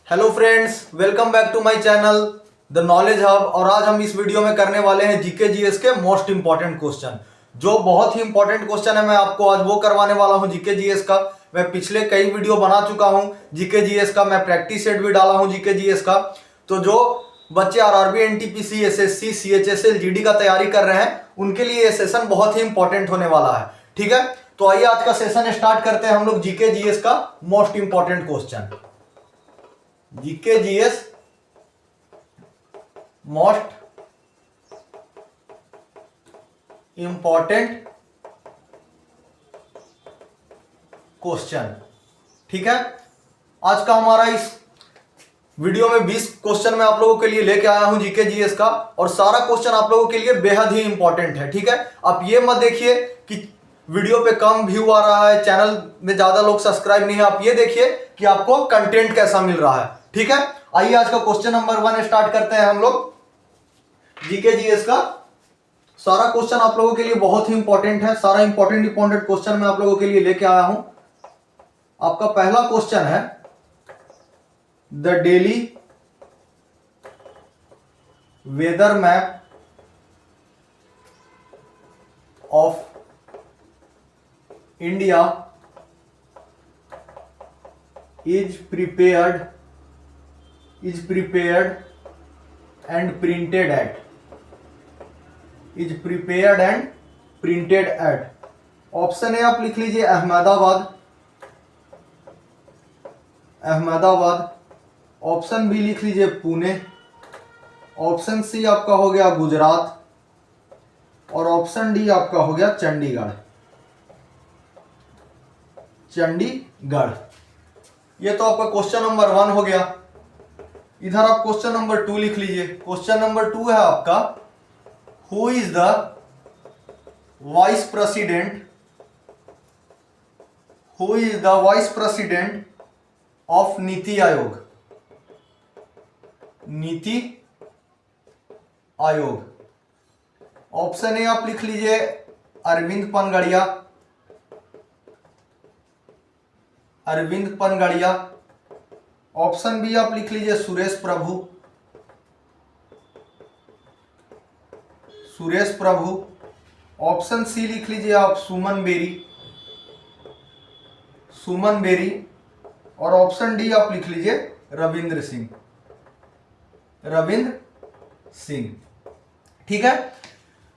Hello friends, welcome back to my channel the Knowledge Hub. और आज हम इस वीडियो में करने वाले हैं जीके जीएस के मोस्ट इंपॉर्टेंट क्वेश्चन, जो बहुत ही इंपॉर्टेंट क्वेश्चन है। मैं आपको आज वो करवाने वाला हूं जीके जीएस का। मैं पिछले कई वीडियो बना चुका हूं जीके जीएस का, मैं प्रैक्टिस सेट भी डाला हूं जीके जीएस का। तो जो बच्चे RRB, NTPC, SSC, CHSL, GD का तैयारी कर रहे हैं, उनके लिए ये सेशन बहुत ही इंपॉर्टेंट होने वाला है। ठीक है, तो आइए आज का सेशन स्टार्ट करते हैं हम लोग जीके जीएस का most important question. GK GS most important question. ठीक है, आज का हमारा इस वीडियो में 20 क्वेश्चन मैं आप लोगों के लिए लेके आया हूं जीके जीएस का, और सारा क्वेश्चन आप लोगों के लिए बेहद ही इंपॉर्टेंट है। ठीक है, आप ये मत देखिए कि वीडियो पे कम व्यू आ रहा है, चैनल में ज्यादा लोग सब्सक्राइब नहीं है। आप ये देखिए कि आपको कंटेंट कैसा मिल रहा है। ठीक है, आइए आज का क्वेश्चन नंबर 1 स्टार्ट करते हैं हम लोग जीके जीएस का। सारा क्वेश्चन आप लोगों के लिए बहुत ही इंपॉर्टेंट है, सारा इंपॉर्टेंट क्वेश्चन मैं आप लोगों के लिए लेके आया हूं। आपका पहला क्वेश्चन है, the daily weather map of India is prepared and printed at option A आप लिख लीजिए अहमदाबाद, ऑप्शन बी लिख लीजिए पुणे, ऑप्शन सी आपका हो गया गुजरात, और ऑप्शन डी आपका हो गया चंडीगढ़। ये तो आपका क्वेश्चन नंबर 1 हो गया। इधर आप क्वेश्चन नंबर 2 लिख लीजिए। क्वेश्चन नंबर 2 है आपका, who is the vice president of NITI Aayog. Option A आप लिख लीजिए अरविंद पनगड़िया, ऑप्शन बी आप लिख लीजिए सुरेश प्रभु, ऑप्शन सी लिख लीजिए आप सुमन बेरी, और ऑप्शन डी आप लिख लीजिए रविंद्र सिंह। ठीक है,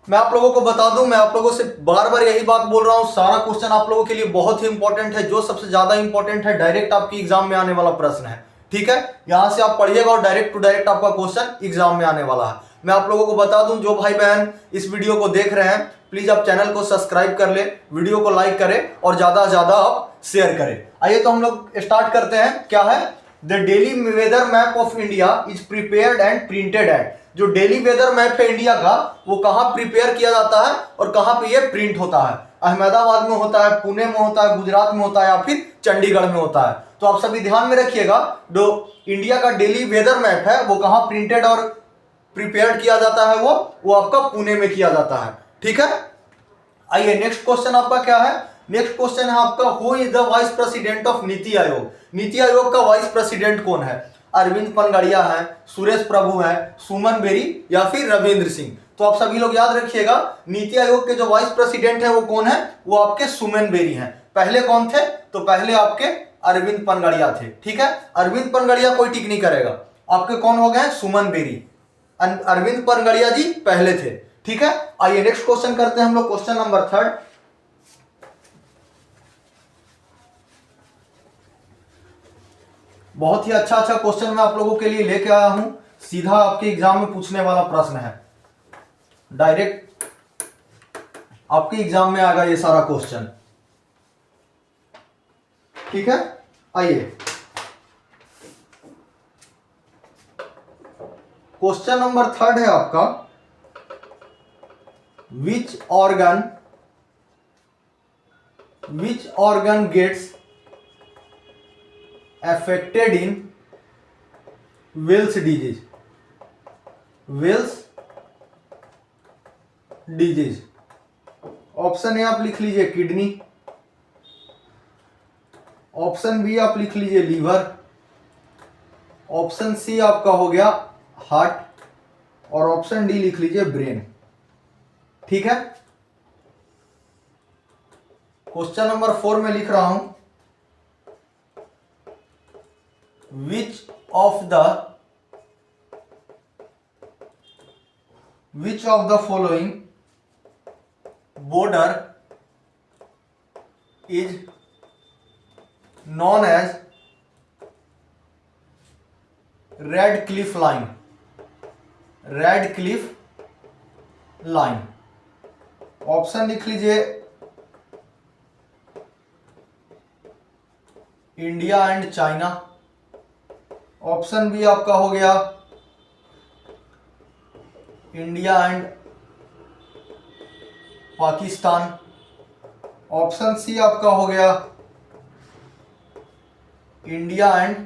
मैं आप लोगों को बता दूं, मैं आप लोगों से बार बार यही बात बोल रहा हूं, सारा क्वेश्चन आप लोगों के लिए बहुत ही इंपॉर्टेंट है। जो सबसे ज्यादा इंपॉर्टेंट है, डायरेक्ट आपकी एग्जाम में आने वाला प्रश्न है। ठीक है, यहां से आप पढ़िएगा और डायरेक्ट टू डायरेक्ट आपका क्वेश्चन एग्जाम में आने वाला है। मैं आप लोगों को बता दूं, जो भाई बहन इस वीडियो को देख रहे हैं, प्लीज आप चैनल को सब्सक्राइब कर ले, वीडियो को लाइक करें और ज्यादा से ज्यादा आप शेयर करें। आइए तो हम लोग स्टार्ट करते हैं। क्या है, the daily weather map of India is prepared and printed at. जो डेली वेदर मैप है इंडिया का, वो कहां प्रिपेयर किया जाता है और कहां पे ये प्रिंट होता है? अहमदाबाद में होता है, पुणे में होता है, गुजरात में होता है, या फिर चंडीगढ़ में होता है। तो आप सभी ध्यान में रखिएगा, जो इंडिया का डेली वेदर मैप है वो कहां प्रिंटेड और प्रिपेयर्ड किया जाता है, वो आपका पुणे में किया जाता है। ठीक है, आइए नेक्स्ट क्वेश्चन आपका क्या है। नेक्स्ट क्वेश्चन है आपका, who is the vice president of NITI Aayog. NITI Aayog का वाइस प्रेसिडेंट कौन है? अरविंद पनगड़िया है, सुरेश प्रभु है, सुमन बेरी, या फिर रविंद्र सिंह। तो आप सभी लोग याद रखिएगा, नीति आयोग के जो वाइस प्रेसिडेंट है वो कौन है? वो आपके सुमन बेरी हैं। पहले कौन थे? तो पहले आपके अरविंद पनगड़िया थे। ठीक है, अरविंद पनगड़िया कोई टिक नहीं करेगा, आपके कौन हो गए? सुमन बेरी। अरविंद पनगड़िया जी पहले थे। ठीक है, आइए नेक्स्ट क्वेश्चन करते हैं हम लोग, क्वेश्चन नंबर 3। बहुत ही अच्छा क्वेश्चन मैं आप लोगों के लिए लेके आया हूं, सीधा आपके एग्जाम में पूछने वाला प्रश्न है, डायरेक्ट आपके एग्जाम में आएगा ये सारा क्वेश्चन। ठीक है, आइए क्वेश्चन नंबर 3 है आपका, which organ gets affected in Wells disease। Option A आप लिख लीजिए किडनी, ऑप्शन बी आप लिख लीजिए लीवर, ऑप्शन सी आपका हो गया हार्ट और ऑप्शन डी लिख लीजिए ब्रेन। ठीक है, क्वेश्चन नंबर 4 में लिख रहा हूं, which of the following border is known as Radcliffe line? Radcliffe line, option लिख लीजिए India and China, option B आपका हो गया India and Pakistan, option C आपका हो गया इंडिया एंड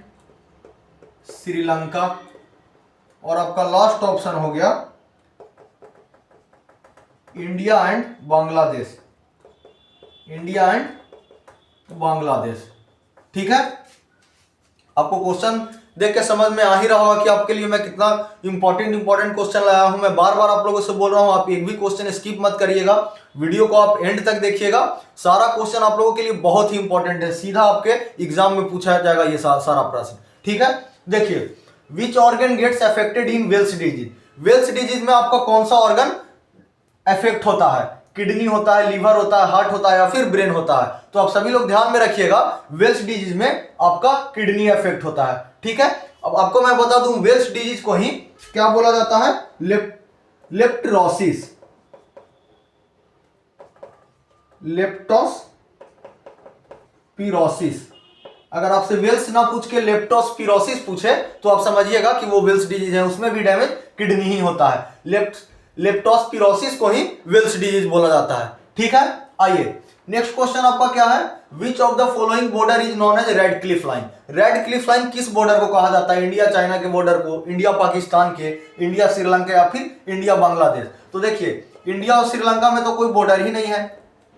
श्रीलंका, और आपका लास्ट ऑप्शन हो गया India and Bangladesh. India and Bangladesh. ठीक है, आपको क्वेश्चन देख के समझ में आ ही रहा होगा कि आपके लिए मैं कितना इंपॉर्टेंट क्वेश्चन लाया हूं। मैं बार बार आप लोगों से बोल रहा हूं, आप एक भी क्वेश्चन स्किप मत करिएगा, वीडियो को आप एंड तक देखिएगा। सारा क्वेश्चन आप लोगों के लिए बहुत ही इंपॉर्टेंट है, सीधा आपके एग्जाम में पूछा जाएगा ये सारा प्रश्न। ठीक है, देखिए, which organ gets affected in Wells disease? Wells disease में आपका कौन सा ऑर्गन अफेक्ट होता है? किडनी होता है, लीवर होता है, हार्ट होता है या फिर ब्रेन होता है? तो आप सभी लोग ध्यान में रखिएगा, वेल्स डिजीज में आपका किडनी अफेक्ट होता है। ठीक है, अब आपको मैं बता दूं, वेल्स डिजीज को ही क्या बोला जाता है? लेप्टोस्पिरोसिस। लेप्टोस्पिरोसिस। अगर आपसे वेल्स ना पूछ के लेप्टोस्पिरोसिस पूछे तो आप समझिएगा कि वो वेल्स डिजीज है, उसमें भी डैमेज किडनी ही होता है। लेप्टोस्पिरोसिस को ही वेल्स डिजीज बोला जाता है। ठीक है, आइए नेक्स्ट क्वेश्चन आपका क्या है? Which of the following border is known as Radcliffe line? Radcliffe line किस बॉर्डर को कहा जाता है? इंडिया चाइना के बॉर्डर को, इंडिया पाकिस्तान के, इंडिया श्रीलंका या फिर इंडिया बांग्लादेश? तो देखिए, इंडिया और श्रीलंका में तो कोई बॉर्डर ही नहीं है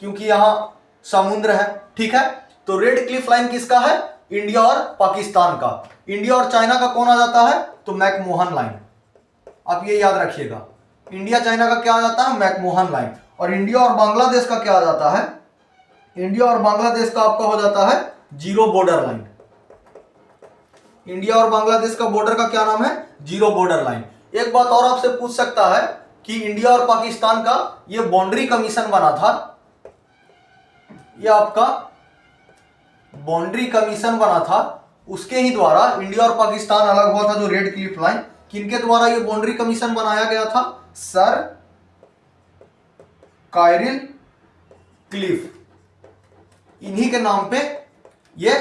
क्योंकि यहां समुद्र है। ठीक है, तो रेडक्लिफ लाइन किसका है? इंडिया और पाकिस्तान का। इंडिया और चाइना का कौन आ जाता है? तो मैकमोहन लाइन। आप ये याद रखिएगा, इंडिया चाइना का क्या आ जाता है? McMahon line. और इंडिया और बांग्लादेश का क्या आ जाता है? इंडिया और बांग्लादेश का आपका हो जाता है जीरो बॉर्डर लाइन। इंडिया और बांग्लादेश का बॉर्डर का क्या नाम है? Zero border line. एक बात और आपसे पूछ सकता है कि इंडिया और पाकिस्तान का ये बाउंड्री कमीशन बना था, ये आपका बाउंड्री कमीशन बना था, उसके ही द्वारा इंडिया और पाकिस्तान अलग हुआ था। जो रेड क्लिफ लाइन, किनके द्वारा ये बाउंड्री कमीशन बनाया गया था? सर कायरिल क्लिफ, इन्हीं के नाम पे ये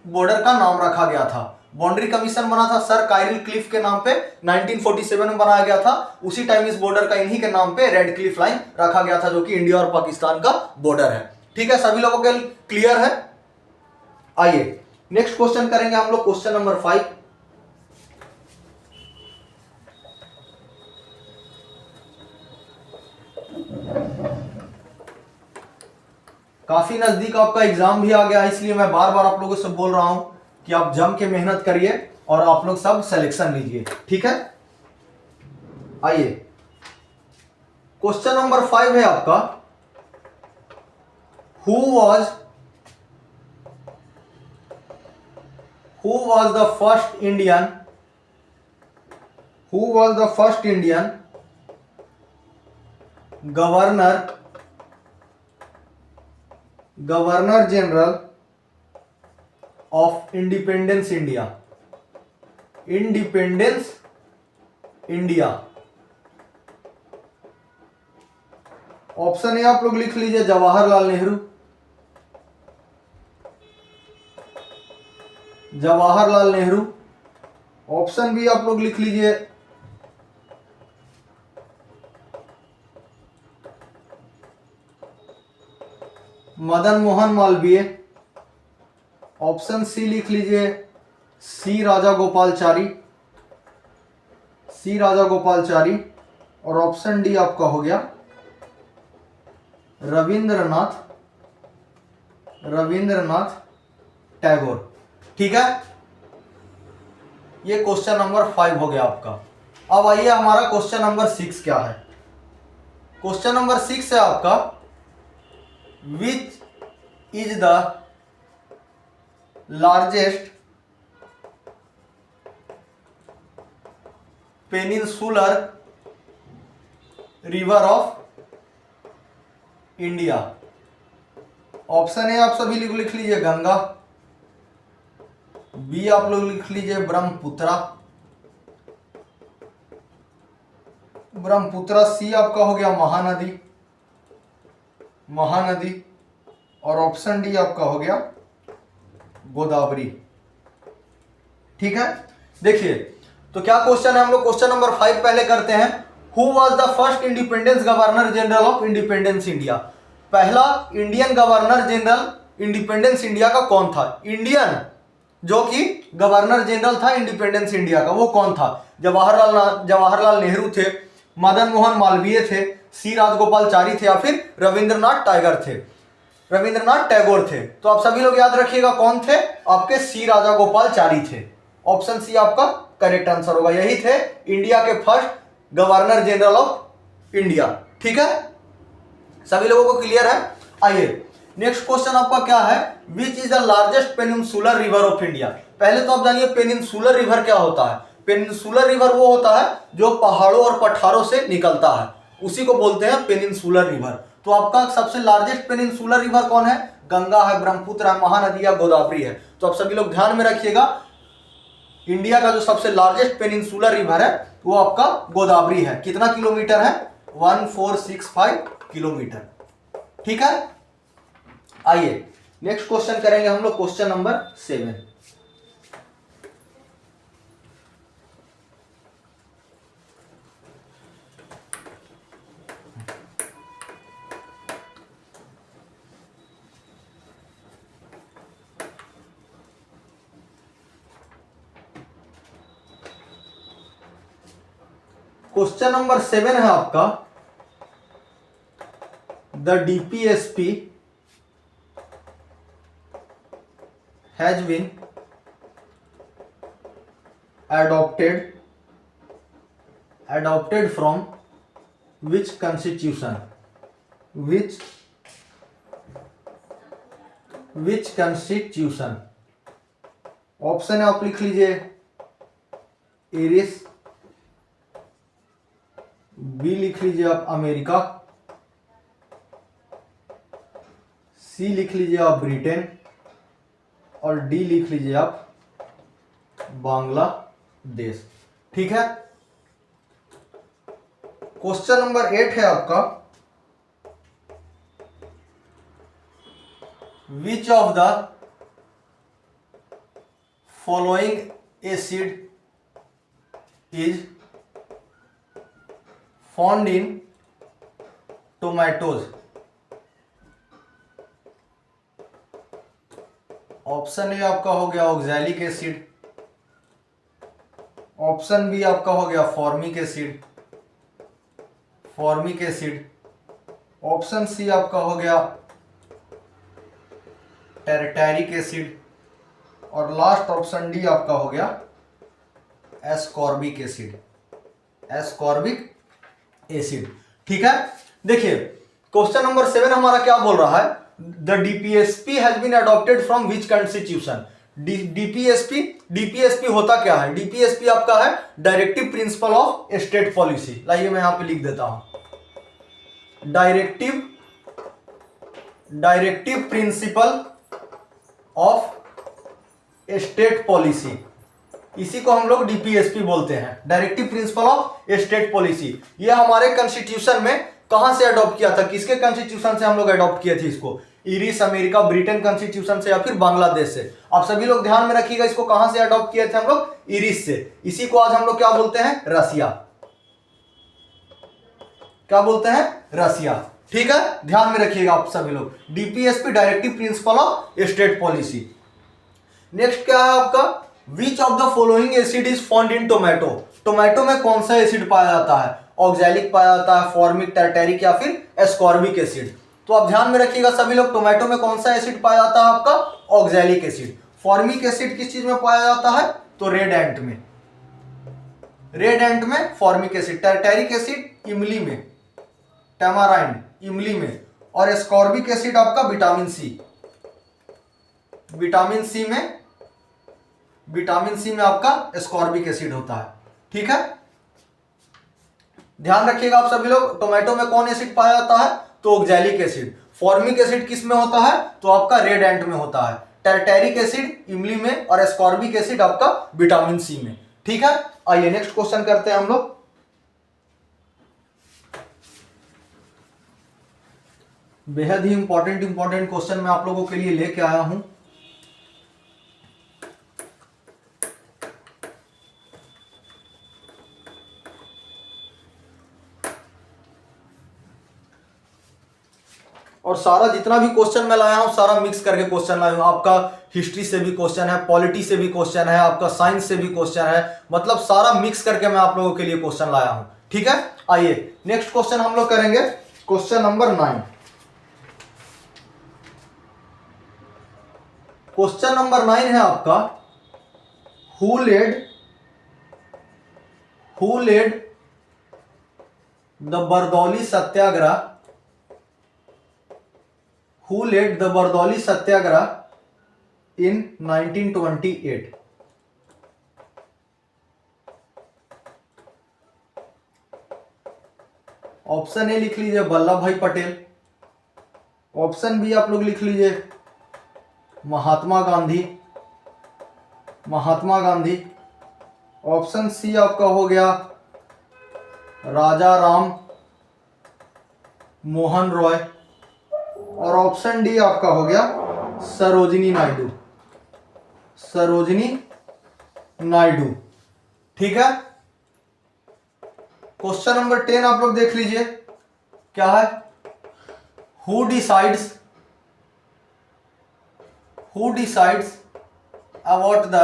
बॉर्डर का नाम रखा गया था। बाउंड्री कमीशन बना था सर कायरिल क्लिफ के नाम पे, 1947 में बनाया गया था। उसी टाइम इस बॉर्डर का इन्हीं के नाम पे रेड क्लिफ लाइन रखा गया था, जो कि इंडिया और पाकिस्तान का बॉर्डर है। ठीक है, सभी लोगों के क्लियर है? आइए नेक्स्ट क्वेश्चन करेंगे हम लोग, क्वेश्चन नंबर 5। काफी नजदीक आपका एग्जाम भी आ गया है, इसलिए मैं बार बार आप लोगों से बोल रहा हूं कि आप जम के मेहनत करिए और आप लोग सब सिलेक्शन लीजिए। ठीक है, आइए क्वेश्चन नंबर 5 है आपका, who was the first Indian governor general of independence India? Option A आप लोग लिख लीजिए जवाहरलाल नेहरू। ऑप्शन बी आप लोग लिख लीजिए मदन मोहन मालवीय। ऑप्शन सी लिख लीजिए सी राजा गोपालचारी। और ऑप्शन डी आपका हो गया रविंद्रनाथ टैगोर। ठीक है, ये क्वेश्चन नंबर 5 हो गया आपका। अब आइए हमारा क्वेश्चन नंबर 6 क्या है। क्वेश्चन नंबर 6 है आपका, which is the largest peninsular river of India. Option A आप सभी लिख लीजिए गंगा, बी आप लोग लिख लीजिए ब्रह्मपुत्रा, सी आपका हो गया महानदी, और ऑप्शन डी आपका हो गया गोदावरी। ठीक है, देखिए तो क्या क्वेश्चन है, हम लोग क्वेश्चन नंबर 5 पहले करते हैं। Who was the first independence governor general of independence India. पहला Indian governor general independence India का कौन था? इंडियन जो कि गवर्नर जनरल था इंडिपेंडेंस इंडिया का, वो कौन था? जवाहरलाल नेहरू थे, मदन मोहन मालवीय थे, सी राजगोपालचारी थे, या फिर रविंद्रनाथ टैगोर थे। तो आप सभी लोग याद रखिएगा कौन थे आपके, सी राजगोपालचारी थे। ऑप्शन सी आपका करेक्ट आंसर होगा, यही थे इंडिया के first governor general of India. ठीक है, सभी लोगों को क्लियर है? आइए नेक्स्ट क्वेश्चन आपका क्या है, which is the largest peninsular river of India. पहले तो आप जानिए पेनिनसुलर रिवर क्या होता है। पेनिनसुलर रिवर वो होता है जो पहाड़ों और पठारों से निकलता है, उसी को बोलते हैं पेनिनसुलर रिवर। तो आपका सबसे लार्जेस्ट पेनिनसुलर रिवर कौन है? गंगा है, ब्रह्मपुत्र है, महानदी या गोदावरी है। तो आप सभी लोग ध्यान में रखिएगा, इंडिया का जो सबसे लार्जेस्ट पेनिनसुलर रिवर है वो आपका गोदावरी है। कितना किलोमीटर है? 1465 किलोमीटर। ठीक है, आइए नेक्स्ट क्वेश्चन करेंगे हम लोग, क्वेश्चन नंबर 7। क्वेश्चन नंबर 7 है आपका, the DPSP has been adopted from which constitution? Which constitution? Option है आप लिख लीजिए एरिस, बी लिख लीजिए आप अमेरिका, सी लिख लीजिए आप ब्रिटेन, और डी लिख लीजिए आप बांग्लादेश। ठीक है, क्वेश्चन नंबर 8 है आपका, विच of the following acid is found in tomatoes. Option A आपका हो गया ऑक्सैलिक एसिड, ऑप्शन बी आपका हो गया फॉर्मिक एसिड, ऑप्शन सी आपका हो गया टेरेटैरिक एसिड, और लास्ट ऑप्शन डी आपका हो गया एस्कॉर्बिक एसिड। ठीक है, देखिए क्वेश्चन नंबर 7 हमारा क्या बोल रहा है, the DPSP has been adopted from which constitution. DPSP होता क्या है? डीपीएसपी आपका है directive principle of state policy. लाइए मैं यहां पे लिख देता हूं, directive principle of state policy, इसी को हम लोग डीपीएसपी बोलते हैं, directive principle of state policy. ये हमारे कॉन्स्टिट्यूशन में कहां से अडॉप्ट किया था, किसके कॉन्स्टिट्यूशन से हम लोग अडॉप्ट किए थे इसको? इरिस, अमेरिका, ब्रिटेन कॉन्स्टिट्यूशन से, या फिर बांग्लादेश से। आप सभी लोग ध्यान में रखिएगा, इसको कहां से अडॉप्ट किए थे हम लोग? इरिस से। इसी को आज हम लोग क्या बोलते हैं? रसिया। क्या बोलते हैं? रसिया। ठीक है, ध्यान में रखिएगा आप सभी लोग, DPSP directive principle of state policy. Next क्या है आपका, विच of the following acid is found in tomato. Tomato में कौन सा एसिड पाया जाता है? ऑक्सैलिक पाया जाता है, फॉर्मिक, टेरेटैरिक या फिर एस्कॉर्बिक एसिड। तो आप ध्यान में रखिएगा सभी लोग, टोमेटो में कौन सा एसिड पाया जाता है आपका? Oxalic acid. फॉर्मिक एसिड किस चीज में पाया जाता है? तो रेड एंट में। रेड एंट में फॉर्मिक एसिड, टर्टेरिक एसिड इमली में, टैमाराइंड इमली में, और एस्कॉर्बिक एसिड आपका विटामिन सी, विटामिन सी में आपका एस्कॉर्बिक एसिड होता है। ठीक है, ध्यान रखिएगा आप सभी लोग। टोमेटो में कौन एसिड पाया जाता है? तो ऑक्सैलिक एसिड। फॉर्मिक एसिड किस में होता है? तो आपका रेड एंट में होता है। टर्टेरिक एसिड इमली में और एस्कॉर्बिक एसिड आपका विटामिन सी में। ठीक है, आइए नेक्स्ट क्वेश्चन करते हैं हम लोग। बेहद ही इंपॉर्टेंट क्वेश्चन मैं आप लोगों के लिए लेके आया हूं। और सारा जितना भी क्वेश्चन मैं लाया हूं सारा मिक्स करके क्वेश्चन लाया हूं। आपका हिस्ट्री से भी क्वेश्चन है, पॉलिटी से भी क्वेश्चन है, आपका साइंस से भी क्वेश्चन है, मतलब सारा मिक्स करके मैं आप लोगों के लिए क्वेश्चन लाया हूं। ठीक है, आइए नेक्स्ट क्वेश्चन हम लोग करेंगे, क्वेश्चन नंबर 9। क्वेश्चन नंबर 9 है आपका, who led the Bardoli Satyagraha, Who led the Bardoli Satyagraha in 1928? Option A लिख लीजिए वल्लभ भाई पटेल, ऑप्शन बी आप लोग लिख लीजिए महात्मा गांधी, ऑप्शन सी आपका हो गया राजा राम मोहन रॉय, और ऑप्शन डी आपका हो गया सरोजिनी नायडू। ठीक है, क्वेश्चन नंबर 10 आप लोग देख लीजिए क्या है। Who decides about the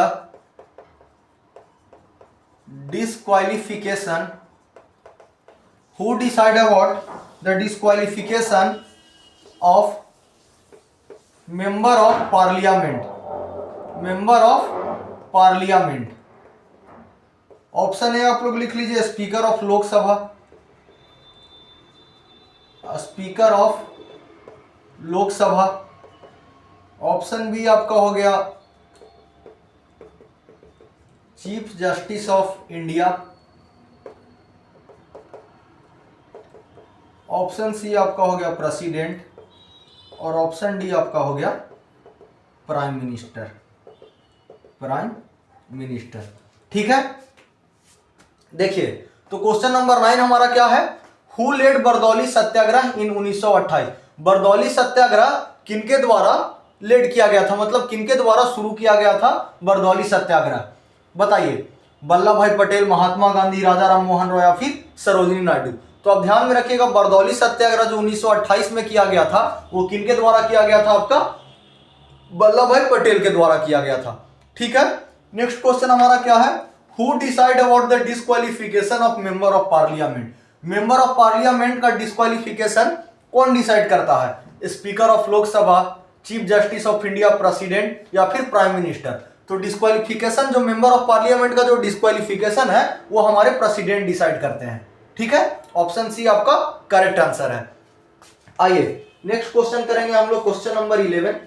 disqualification of member of parliament। Option A आप लोग लिख लीजिए speaker of Lok Sabha, option B आपका हो गया chief justice of India, option C आपका हो गया प्रेसिडेंट, और ऑप्शन डी आपका हो गया प्राइम मिनिस्टर। ठीक है, देखिए तो क्वेश्चन नंबर 9 हमारा क्या है, हु लेड बरदौली सत्याग्रह इन 1928। बरदौली सत्याग्रह किनके द्वारा लेड किया गया था, मतलब किनके द्वारा शुरू किया गया था बरदौली सत्याग्रह? बताइए, वल्लभ भाई पटेल, महात्मा गांधी, राजा राम मोहन रॉय या फिर सरोजिनी नायडू? तो आप ध्यान में रखिएगा, बरदौली सत्याग्रह जो 1928 में किया गया था वो किनके द्वारा किया गया था? आपका वल्लभ भाई पटेल के द्वारा किया गया था। ठीक है, नेक्स्ट क्वेश्चन हमारा क्या है, who decide about the disqualification of member of parliament. Member of parliament का डिस्क्वालिफिकेशन कौन डिसाइड करता है? Speaker of Lok Sabha, chief justice of India, president या फिर प्राइम मिनिस्टर? तो डिस्क्वालिफिकेशन जो मेंबर ऑफ पार्लियामेंट का जो डिस्क्वालिफिकेशन है वो हमारे प्रेसिडेंट डिसाइड करते हैं। ठीक है, ऑप्शन सी आपका करेक्ट आंसर है। आइए नेक्स्ट क्वेश्चन करेंगे हम लोग, क्वेश्चन नंबर 11।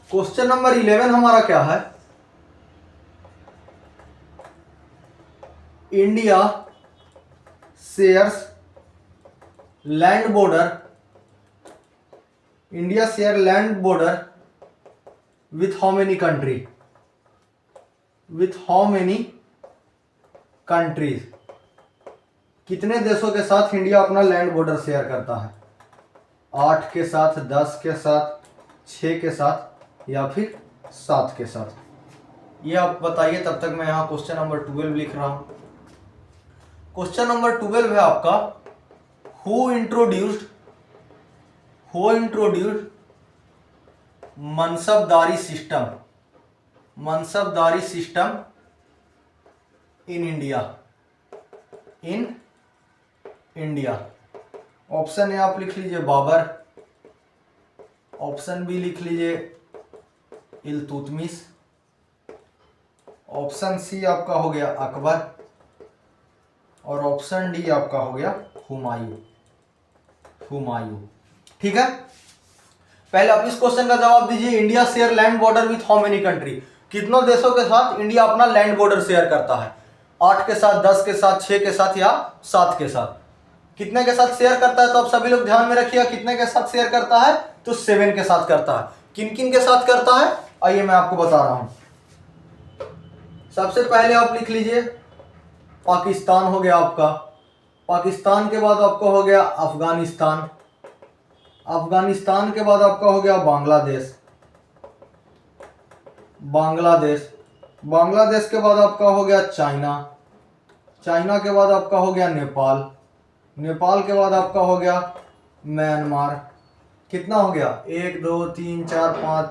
क्वेश्चन नंबर 11 हमारा क्या है, India share land border with how many countries? कितने देशों के साथ इंडिया अपना लैंड बॉर्डर शेयर करता है? 8 के साथ, 10 के साथ, 6 के साथ या फिर 7 के साथ? ये आप बताइए, तब तक मैं यहाँ क्वेश्चन नंबर 12 लिख रहा हूं। क्वेश्चन नंबर 12 है आपका, who introduced मनसबदारी system in India. Option A आप लिख लीजिए बाबर, ऑप्शन बी लिख लीजिए इल्तुतमिश, ऑप्शन सी आपका हो गया अकबर, और ऑप्शन डी आपका हो गया हुमायूं। ठीक है, पहले आप इस क्वेश्चन का जवाब दीजिए। India share land border with how many country? कितनों देशों के साथ इंडिया अपना लैंड बॉर्डर शेयर करता है? 8 के साथ, 10 के साथ, 6 के साथ या 7 के साथ? कितने के साथ शेयर करता है? तो आप सभी लोग ध्यान में रखिएगा, कितने के साथ शेयर करता है? तो 7 के साथ करता है। किन किन के साथ करता है आइए मैं आपको बता रहा हूं। सबसे पहले आप लिख लीजिए पाकिस्तान हो गया आपका, पाकिस्तान के बाद आपका हो गया अफगानिस्तान, अफगानिस्तान के बाद आपका हो गया बांग्लादेश, बांग्लादेश के बाद आपका हो गया चाइना, चाइना के बाद आपका हो गया नेपाल, नेपाल के बाद आपका हो गया म्यांमार। कितना हो गया? 1 2 3 4 5,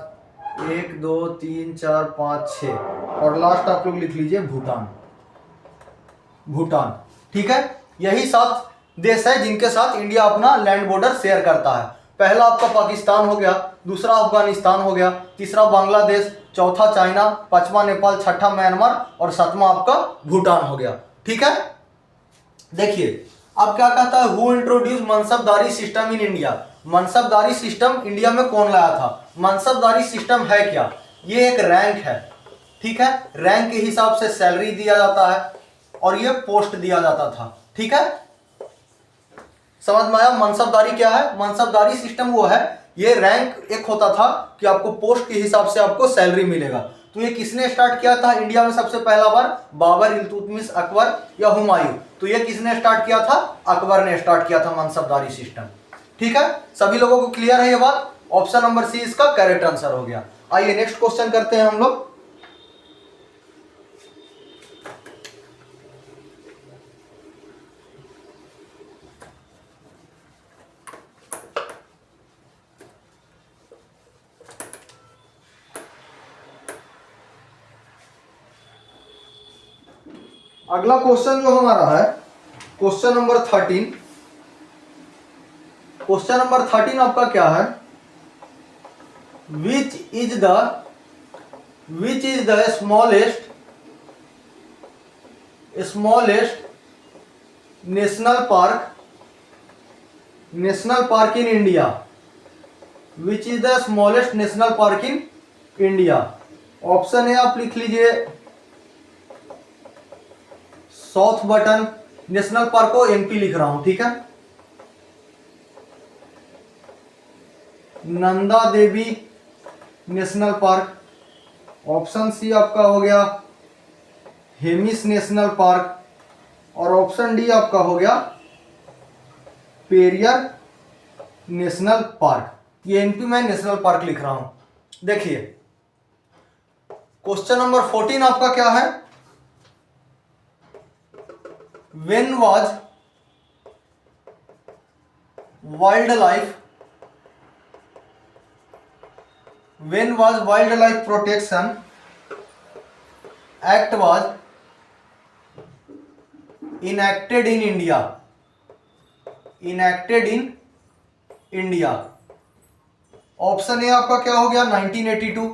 1 2 3 4 5 6, और लास्ट आप लोग लिख लीजिए भूटान। ठीक है, यही 7 देश है जिनके साथ इंडिया अपना लैंड बॉर्डर शेयर करता है। पहला आपका पाकिस्तान हो गया, दूसरा अफगानिस्तान हो गया, तीसरा बांग्लादेश, चौथा चाइना, पांचवा नेपाल, छठा म्यांमार और सातवां आपका भूटान हो गया। ठीक है, देखिए अब क्या कहता है, who introduce मनसबदारी system in India? मनसबदारी system India में कौन लाया था? मनसबदारी सिस्टम है क्या? ये एक रैंक है। ठीक है, रैंक के हिसाब से सैलरी दिया जाता है और ये पोस्ट दिया जाता था। ठीक है, समझ में आया? मनसबदारी क्या है? मनसबदारी सिस्टम वो है, ये रैंक एक होता था कि आपको पोस्ट के हिसाब से आपको सैलरी मिलेगा। तो ये किसने स्टार्ट किया था इंडिया में सबसे पहला बार? बाबर, इल्तुतमिश, अकबर या हुमायूं? तो ये किसने स्टार्ट किया था? अकबर ने स्टार्ट किया था मनसबदारी सिस्टम। ठीक है, सभी लोगों को क्लियर है ये बात? ऑप्शन नंबर सी इसका करेक्ट आंसर हो गया। आइए नेक्स्ट क्वेश्चन करते हैं हम लोग। अगला क्वेश्चन जो हमारा है क्वेश्चन नंबर 13। क्वेश्चन नंबर 13 आपका क्या है? Which is the smallest national park in India? Which is the smallest national park in India? Option A आप लिख लीजिए साउथ बटन नेशनल पार्क को एमपी लिख रहा हूं। ठीक है, Nanda Devi national park, option C आपका हो गया हेमिस नेशनल पार्क, और ऑप्शन डी आपका हो गया पेरियर नेशनल पार्क। ये एमपी में नेशनल पार्क लिख रहा हूं। देखिए क्वेश्चन नंबर 14 आपका क्या है? When was wildlife protection act was enacted in India? Option A आपका क्या हो गया? 1982,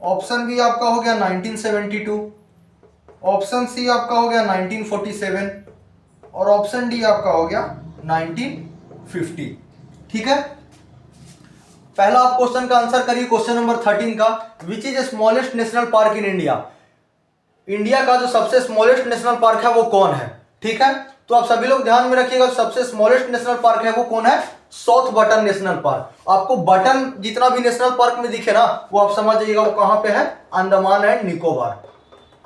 ऑप्शन बी आपका हो गया 1972, ऑप्शन सी आपका हो गया 1947 और ऑप्शन डी आपका हो गया 1950। ठीक है, पहला आप क्वेश्चन का आंसर करिए क्वेश्चन नंबर 13 का। Which is smallest national park in India? India का जो सबसे स्मॉलेस्ट नेशनल पार्क है वो कौन है? ठीक है, तो आप सभी लोग ध्यान में रखिएगा, सबसे स्मॉलेस्ट नेशनल पार्क है वो कौन है? South Button National park. आपको बटन जितना भी नेशनल पार्क में दिखे ना, वो आप समझ जाइएगा वो कहां पे है? Andaman and Nicobar,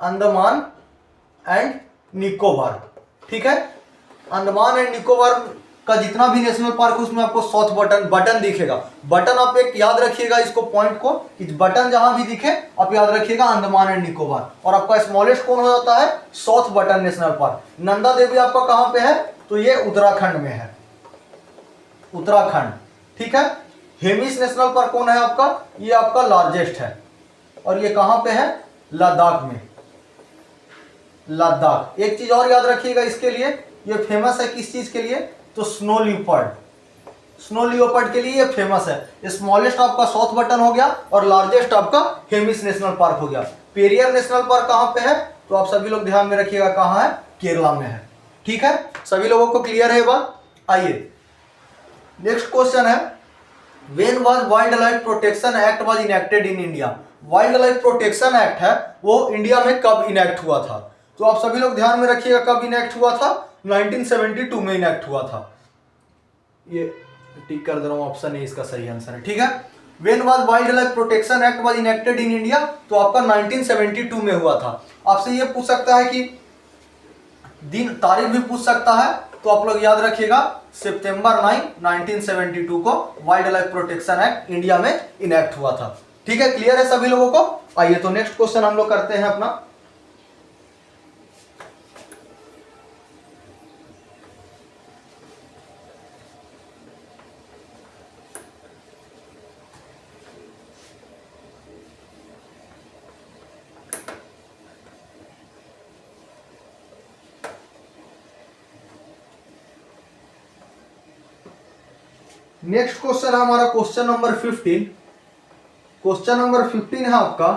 Andaman and Nicobar. ठीक है, अंडमान एंड निकोबार का जितना भी नेशनल पार्क है उसमें आपको साउथ बटन दिखेगा। बटन आप एक याद रखिएगा इसको पॉइंट को, कि बटन जहां भी दिखे आप याद रखिएगा अंडमान एंड निकोबार। और आपका स्मॉलेस्ट कौन हो जाता है? South Button National Park. Nanda Devi आपका कहां पे है? तो ये उत्तराखंड में है, उत्तराखंड। ठीक है। हेमिस नेशनल पार्क कौन है आपका? ये आपका लार्जेस्ट है और ये कहां पे है? लद्दाख में, लद्दाख। एक चीज और याद रखिएगा इसके लिए, ये फेमस है किस चीज के लिए? तो स्नो लियोपर्ड, स्नो लियोपर्ड के लिए ये फेमस है। स्मॉलेस्ट आपका साउथ बटन हो गया और लार्जेस्ट आपका हेमिस नेशनल पार्क हो गया। पेरियर नेशनल पार्क कहां पे है? तो आप सभी लोग ध्यान में रखिएगा कहां है? केरला में है। ठीक है, सभी लोगों को क्लियर है बात? आइए नेक्स्ट क्वेश्चन है, when was wild life protection act was enacted in India? Wild life protection act है वो इंडिया में कब इनेक्ट हुआ था? तो आप सभी लोग ध्यान में रखिएगा कब इनेक्ट हुआ था? 1972 में इनेक्ट हुआ था। ये टिक कर दे रहा हूं, ऑप्शन ए इसका सही आंसर है। ठीक है, when was wild life protection act was enacted in India? तो आपका 1972 में हुआ था। आपसे ये पूछ सकता है कि दिन तारीख भी पूछ सकता है, तो आप लोग याद रखिएगा सितंबर 9, 1972 को wild life protection act India में इनेक्ट हुआ था। ठीक है, क्लियर है सभी लोगों को? आइए तो नेक्स्ट क्वेश्चन हम लोग करते हैं अपना। नेक्स्ट क्वेश्चन है हमारा क्वेश्चन नंबर 15। क्वेश्चन नंबर 15 है आपका,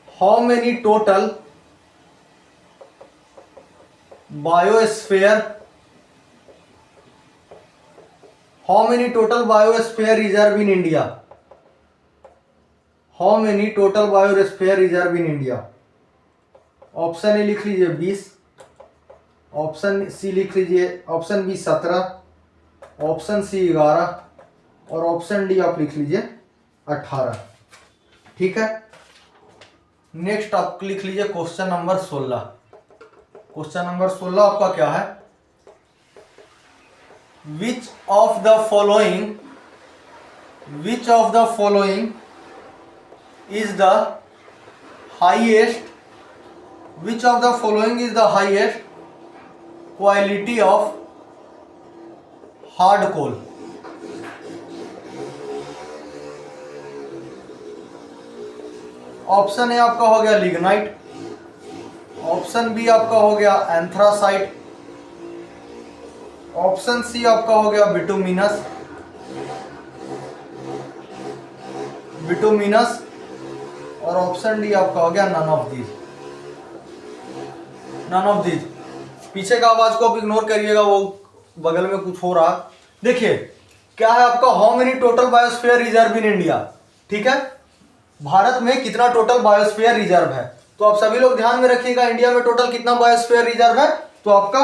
how many total biosphere, how many total biosphere reserve in India? How many total biosphere reserve in India? Option A लिख लीजिए 20, ऑप्शन सी लिख लीजिए, ऑप्शन बी 17, ऑप्शन सी 11 और option D आप लिख लीजिए 18। ठीक है, नेक्स्ट आप लिख लीजिए क्वेश्चन नंबर 16। क्वेश्चन नंबर 16 आपका क्या है, which of the following is the highest, which of the following is the highest quality of hard coal? Option A आपका हो गया लिग्नाइट, ऑप्शन बी आपका हो गया एंथ्रासाइट, ऑप्शन सी आपका हो गया बिटुमिनस और ऑप्शन डी आपका हो गया नन ऑफ दीज। पीछे का आवाज को आप इग्नोर करिएगा, वो बगल में कुछ हो रहा। देखिए क्या है आपका, how many total biosphere reserve in India? ठीक है, भारत में कितना टोटल बायोस्फीयर रिजर्व है? तो आप सभी लोग ध्यान में रखिएगा इंडिया में टोटल कितना बायोस्फीयर रिजर्व है? तो आपका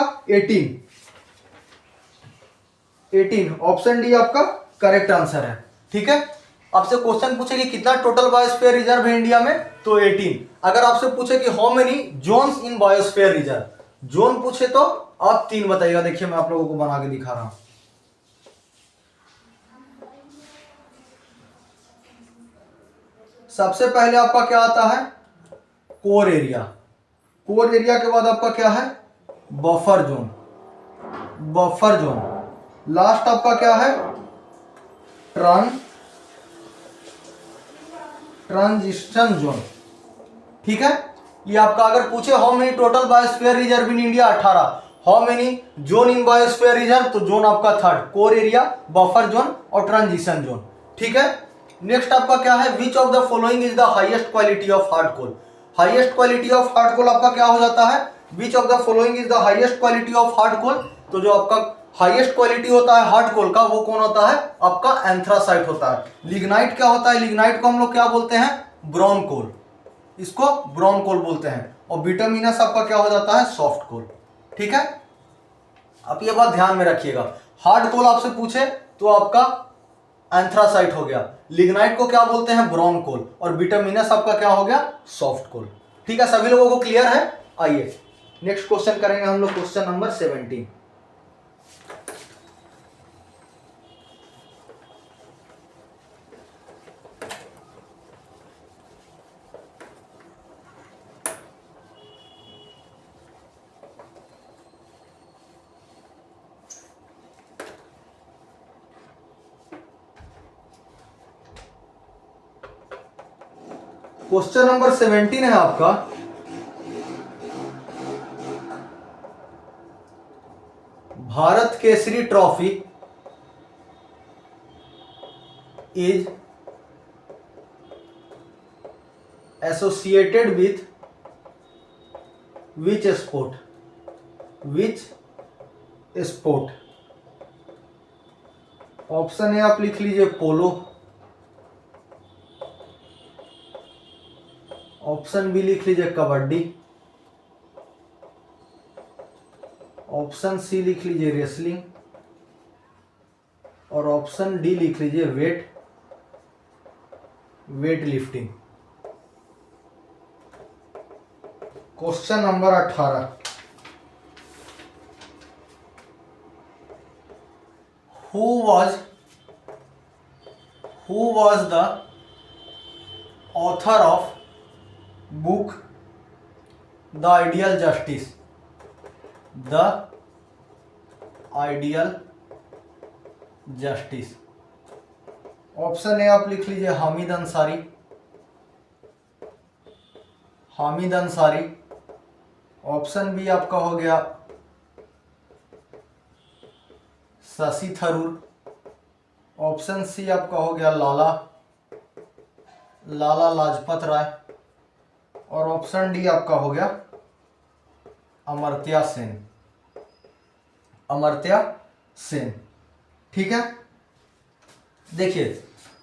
18। ऑप्शन डी आपका करेक्ट आंसर है। ठीक है, आपसे क्वेश्चन पूछे कि कितना टोटल बायोस्फीयर रिजर्व है इंडिया में? तो 18। अगर आपसे पूछे कि how many zones in biosphere reserve, zone पूछे तो आप 3 बताइएगा। देखिए मैं आप लोगों को बना के दिखा रहा हूं। सबसे पहले आपका क्या आता है? Core area. कोर एरिया के बाद आपका क्या है? Buffer zone. लास्ट आपका क्या है? Transition zone. ठीक है, ये आपका अगर पूछे how many total biosphere reserve in India 18, how many zone in biosphere reserve, तो जोन आपका 3rd, core area, buffer zone और ट्रांजिशन जोन। ठीक है, नेक्स्ट आपका क्या है, which of the following is the highest quality of hard coal? Highest quality of hard coal आपका क्या हो जाता है? Which of the following is the highest quality of hard कोल? तो जो आपका हाईएस्ट क्वालिटी होता है हार्ड कोल का वो कौन होता है? आपका एंथ्रासाइट होता है। लिग्नाइट क्या होता है? लिग्नाइट को हम लोग क्या बोलते हैं? ब्राउन कोल, इसको ब्राउन कोल बोलते हैं। और बिटुमिनस आपका क्या हो जाता है? सॉफ्ट कोल। ठीक है, आप ये बात ध्यान में रखिएगा। हार्ड कोल आपसे पूछे तो आपका एंथ्रासाइट हो गया, लिग्नाइट को क्या बोलते हैं? ब्राउन कोल, और बिटुमिनस आपका क्या हो गया? सॉफ्ट कोल। ठीक है, सभी लोगों को क्लियर है? आइए नेक्स्ट क्वेश्चन करेंगे हम लोग क्वेश्चन नंबर 17। क्वेश्चन नंबर 17 है आपका, Bharat Kesari trophy is associated with which sport, which sport. Option A आप लिख लीजिए पोलो, ऑप्शन बी लिख लीजिए कबड्डी, ऑप्शन सी लिख लीजिए रेसलिंग, और ऑप्शन डी लिख लीजिए weight lifting. Question number 18, who was the author of book The Ideal Justice? The Ideal Justice। Option A आप लिख लीजिए हामिद अंसारी, ऑप्शन बी आपका हो गया शशि थरूर, ऑप्शन सी आपका हो गया लाला लाजपत राय, और ऑप्शन डी आपका हो गया अमर्त्य सेन। ठीक है, देखिए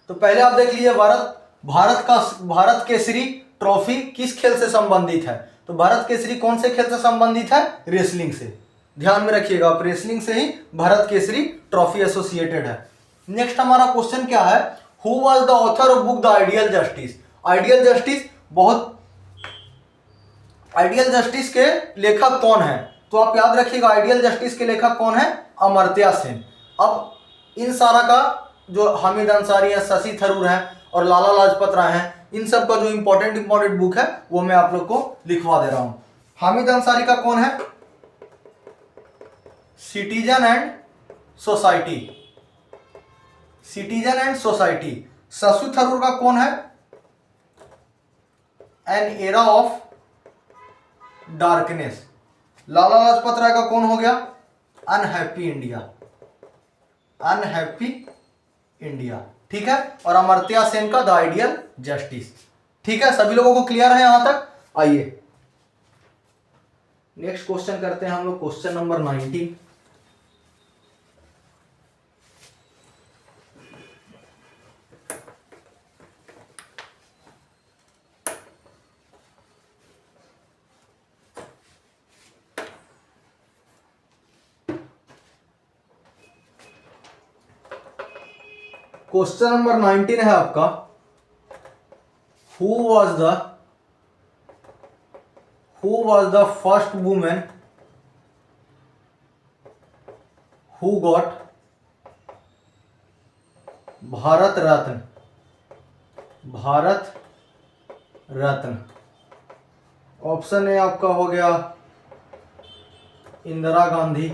तो पहले आप देख लीजिए भारत केसरी ट्रॉफी किस खेल से संबंधित है। तो भारत केसरी कौन से खेल से संबंधित है? रेसलिंग से। ध्यान में रखिएगा, आप रेसलिंग से ही भारत केसरी ट्रॉफी एसोसिएटेड है। नेक्स्ट हमारा क्वेश्चन क्या है, who was the author of book the ideal justice. Ideal justice के लेखक कौन है? तो आप याद रखिएगा आइडियल जस्टिस के लेखक कौन है? अमर्त्य सेन। अब इन सारा का जो हामिद अंसारी है, शशि थरूर है और लाला लाजपत राय है, इन सब का जो इंपॉर्टेंट बुक है वो मैं आप लोग को लिखवा दे रहा हूं। हामिद अंसारी का कौन है? Citizen and society. Shashi Tharoor का कौन है? An era of darkness. Lala Lajpat Rai का कौन हो गया? Unhappy India. ठीक है, और अमर्त्य सेन का द आइडियल जस्टिस। ठीक है, सभी लोगों को क्लियर है यहां तक? आइए नेक्स्ट क्वेश्चन करते हैं हम लोग, क्वेश्चन नंबर 19। क्वेश्चन नंबर 19 है आपका, who was the first woman who got Bharat Ratna. Option A आपका हो गया इंदिरा गांधी,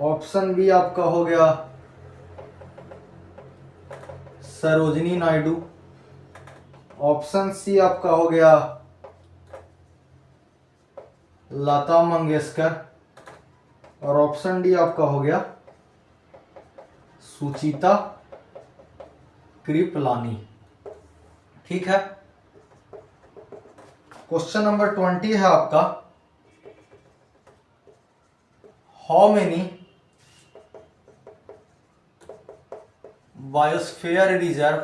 ऑप्शन बी आपका हो गया सरोजिनी नायडू, ऑप्शन सी आपका हो गया लता मंगेशकर, और ऑप्शन डी आपका हो गया सुचिता कृपलानी। ठीक है, क्वेश्चन नंबर 20 है आपका, how many biosphere reserve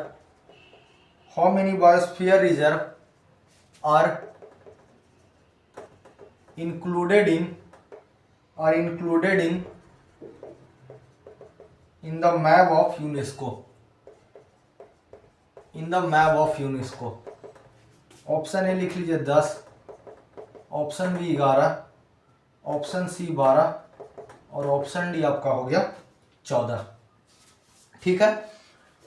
are included in the map of UNESCO। Option A लिख लीजिए 10, ऑप्शन बी 11, ऑप्शन सी 12 और ऑप्शन डी आपका हो गया 14। ठीक है।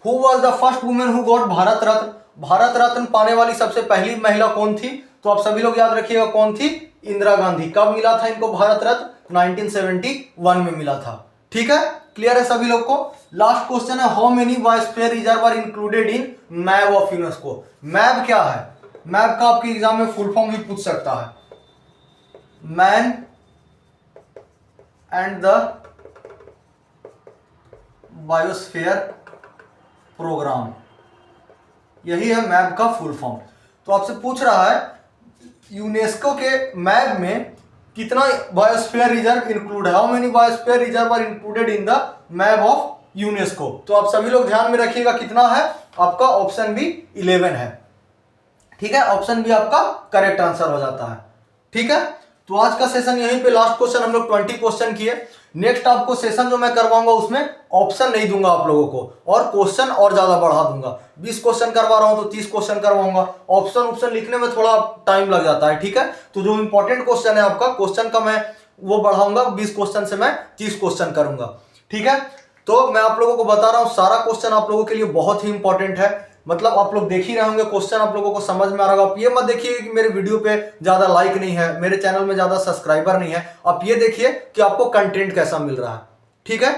Who was the first women who got Bharat Ratna? Bharat Ratna पाने वाली सबसे पहली महिला कौन थी? तो आप सभी लोग याद रखिएगा कौन थी? इंदिरा गांधी। कब मिला था इनको भारत रत्न? 1971 में मिला था। ठीक है, क्लियर है सभी लोग को? लास्ट क्वेश्चन है, how many biosphere reserve are included in map of UNESCO? Map क्या है? मैप का आपके एग्जाम में फुल फॉर्म भी पूछ सकता है, man and the biosphere programme, यही है मैप का फुल फॉर्म। तो आपसे पूछ रहा है यूनेस्को के मैप में कितना बायोस्फीयर रिजर्व इंक्लूड है, how many biosphere reserve are included in the map of UNESCO? तो आप सभी लोग ध्यान में रखिएगा कितना है आपका? ऑप्शन बी 11 है। ठीक है, ऑप्शन बी आपका करेक्ट आंसर हो जाता है। ठीक है, तो आज का सेशन यहीं पे लास्ट क्वेश्चन, हम लोग 20 क्वेश्चन किए। नेक्स्ट आपको सेशन जो मैं करवाऊंगा उसमें ऑप्शन नहीं दूंगा आप लोगों को और क्वेश्चन और ज्यादा बढ़ा दूंगा। 20 क्वेश्चन करवा रहा हूं तो 30 क्वेश्चन करवाऊंगा। ऑप्शन लिखने में थोड़ा टाइम लग जाता है। ठीक है, तो जो इंपॉर्टेंट क्वेश्चन है आपका, क्वेश्चन का मैं वो बढ़ाऊंगा, 20 क्वेश्चन से मैं 30 क्वेश्चन करूंगा। ठीक है, तो मैं आप लोगों को बता रहा हूं सारा क्वेश्चन आप लोगों के लिए बहुत ही इंपॉर्टेंट है। मतलब आप लोग देख ही रहे होंगे, क्वेश्चन आप लोगों को समझ में आ रहा होगा। आप ये मत देखिए कि मेरे वीडियो पे ज्यादा लाइक नहीं है, मेरे चैनल में ज्यादा सब्सक्राइबर नहीं है। आप ये देखिए कि आपको कंटेंट कैसा मिल रहा है। ठीक है,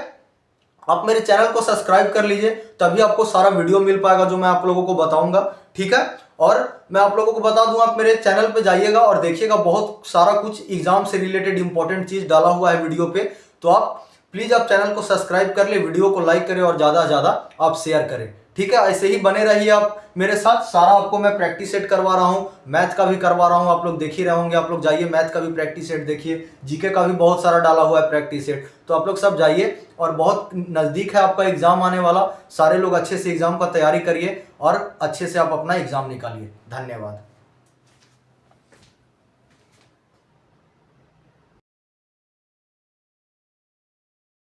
आप मेरे चैनल को सब्सक्राइब कर लीजिए, तभी आपको सारा वीडियो मिल पाएगा जो मैं आप लोगों को बताऊंगा। ठीक है, और मैं आप लोगों को बता दूं, आप मेरे चैनल पे जाइएगा और देखिएगा, बहुत सारा कुछ एग्जाम से रिलेटेड इंपॉर्टेंट चीज डाला हुआ है वीडियो पे। तो आप प्लीज आप चैनल को सब्सक्राइब कर ले, वीडियो को लाइक करें और ज्यादा से ज्यादा आप शेयर करें। ठीक है, ऐसे ही बने रहिए आप मेरे साथ। सारा आपको मैं प्रैक्टिस सेट करवा रहा हूँ, मैथ का भी करवा रहा हूँ, आप लोग देख ही रहे होंगे। आप लोग जाइए, मैथ का भी प्रैक्टिस सेट देखिए, जीके का भी बहुत सारा डाला हुआ है प्रैक्टिस सेट। तो आप लोग सब जाइए, और बहुत नजदीक है आपका एग्जाम आने वाला। सारे लोग अच्छे से एग्जाम का तैयारी करिए और अच्छे से आप अपना एग्जाम निकालिए। धन्यवाद।